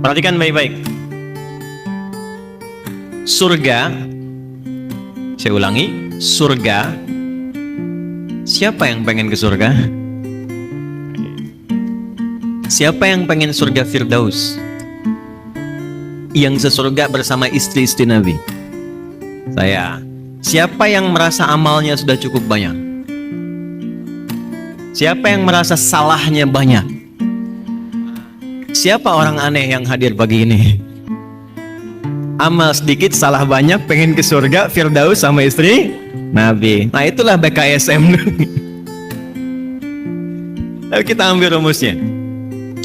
Perhatikan baik-baik. Surga, saya ulangi, surga. Siapa yang pengen ke surga? Siapa yang pengen surga Firdaus? Yang sesurga bersama istri-istri Nabi? Saya. Siapa yang merasa amalnya sudah cukup banyak? Siapa yang merasa salahnya banyak? Siapa orang aneh yang hadir pagi ini? Amal sedikit, salah banyak, pengen ke surga Firdaus sama istri Nabi. Nah itulah BKSM. Ayo kita ambil rumusnya.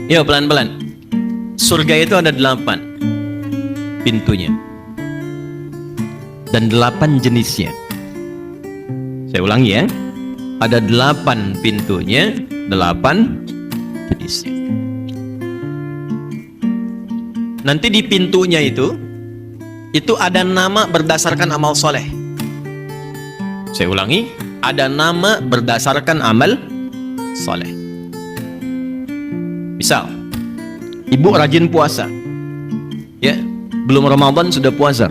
Yuk pelan-pelan. Surga itu ada 8 pintunya dan 8 jenisnya. Saya ulangi ya. Ada 8 pintunya, 8 jenisnya. Nanti di pintunya itu ada nama berdasarkan amal soleh. Saya ulangi, ada nama berdasarkan amal soleh. Misal, ibu rajin puasa, ya, belum Ramadan sudah puasa.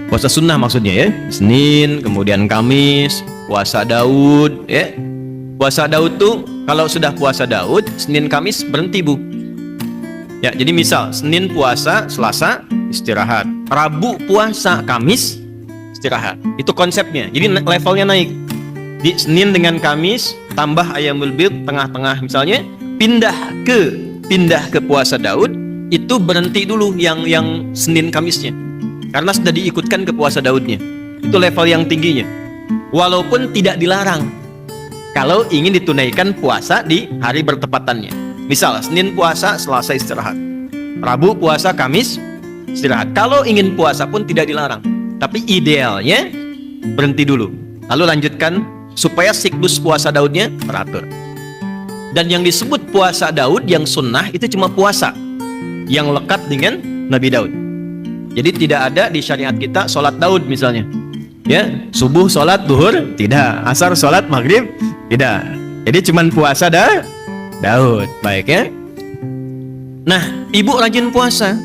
Puasa sunnah maksudnya ya, Senin, kemudian Kamis, puasa Daud, ya. Puasa Daud tuh kalau sudah puasa Daud, Senin Kamis berhenti bu. Ya, jadi misal Senin puasa, Selasa istirahat, Rabu puasa, Kamis istirahat. Itu konsepnya. Jadi levelnya naik. Di Senin dengan Kamis tambah Ayyamul Bid tengah-tengah misalnya, pindah ke puasa Daud, itu berhenti dulu yang Senin Kamisnya. Karena sudah diikutkan ke puasa Daudnya. Itu level yang tingginya. Walaupun tidak dilarang kalau ingin ditunaikan puasa di hari bertepatannya. Misal Senin puasa, Selasa istirahat, Rabu puasa, Kamis istirahat. Kalau ingin puasa pun tidak dilarang, tapi idealnya berhenti dulu, lalu lanjutkan supaya siklus puasa Daudnya teratur. Dan yang disebut puasa Daud yang sunnah itu cuma puasa yang lekat dengan Nabi Daud. Jadi tidak ada di syariat kita sholat Daud misalnya, ya, subuh sholat duhur tidak, asar sholat maghrib tidak. Jadi cuma puasa Daud, baik ya. Nah, ibu rajin puasa.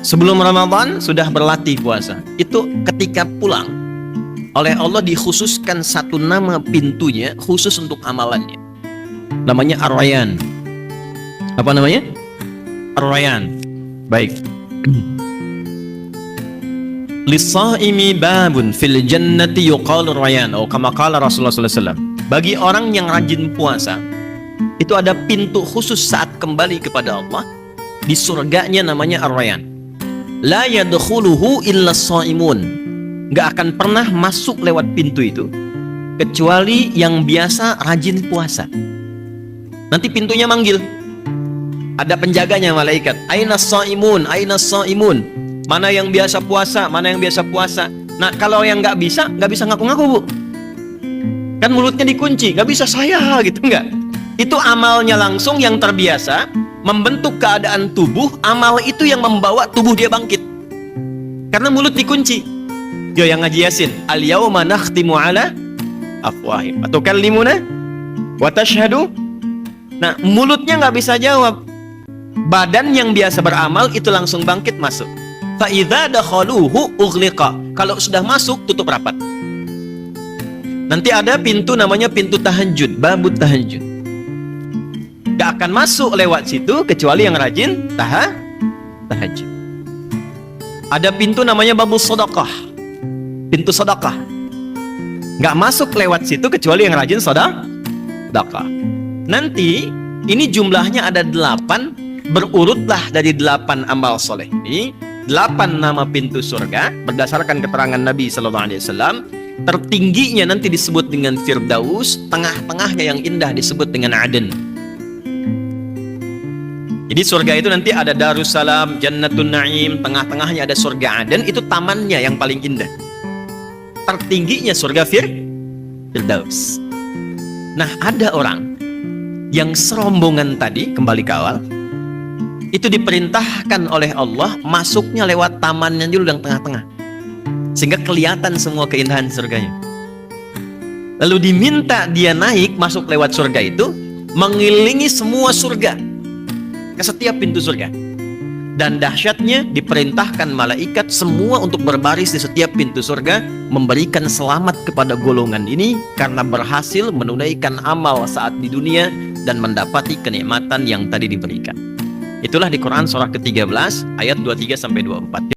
Sebelum Ramadan sudah berlatih puasa. Itu ketika pulang, oleh Allah dikhususkan satu nama pintunya khusus untuk amalannya. Namanya Ar-Rayyan. Apa namanya? Ar-Rayyan. Baik. Lis-shaimi babun fil jannati yuqalu Ar-Rayyan. Oh, kama qala Rasulullah sallallahu alaihi wasallam. Bagi orang yang rajin puasa, itu ada pintu khusus saat kembali kepada Allah di surganya namanya Ar-Rayyan. La yadkhuluhu illa shaimun. Gak akan pernah masuk lewat pintu itu kecuali yang biasa rajin puasa. Nanti pintunya manggil. Ada penjaganya malaikat. Aina shaimun, aina shaimun. Mana yang biasa puasa, mana yang biasa puasa. Nah, kalau yang nggak bisa ngaku-ngaku bu. Kan mulutnya dikunci, nggak bisa saya gitu nggak. Itu amalnya langsung yang terbiasa membentuk keadaan tubuh, amal itu yang membawa tubuh dia bangkit. Karena mulut dikunci. Yo yang ngaji Yasin, al-yauma nakhtimu ala afwahim atau kallimuna wa tashhadu. Nah, mulutnya nggak bisa jawab. Badan yang biasa beramal itu langsung bangkit masuk. Fa idza dakhaluhu ughliqa. Kalau sudah masuk tutup rapat. Nanti ada pintu namanya pintu tahajud, babut tahajud. Gak akan masuk lewat situ kecuali yang rajin tahajud. Ada pintu namanya babus sedekah, pintu sedekah. Gak masuk lewat situ kecuali yang rajin sedekah. Nanti ini jumlahnya ada 8, berurutlah dari 8 amal soleh ini, 8 nama pintu surga berdasarkan keterangan Nabi Sallallahu Alaihi Wasallam. Tertingginya nanti disebut dengan Firdaus, tengah-tengahnya yang indah disebut dengan Aden. Jadi surga itu nanti ada Darussalam, Jannatun Naim, tengah-tengahnya ada surga Aden, itu tamannya yang paling indah. Tertingginya surga Firdaus. Nah, ada orang yang serombongan tadi kembali ke awal, itu diperintahkan oleh Allah masuknya lewat tamannya dulu yang tengah-tengah, sehingga kelihatan semua keindahan surganya. Lalu diminta dia naik masuk lewat surga itu, mengelilingi semua surga ke setiap pintu surga. Dan dahsyatnya diperintahkan malaikat semua untuk berbaris di setiap pintu surga, memberikan selamat kepada golongan ini karena berhasil menunaikan amal saat di dunia dan mendapati kenikmatan yang tadi diberikan. Itulah di Quran surah ke-13 ayat 23 sampai 24.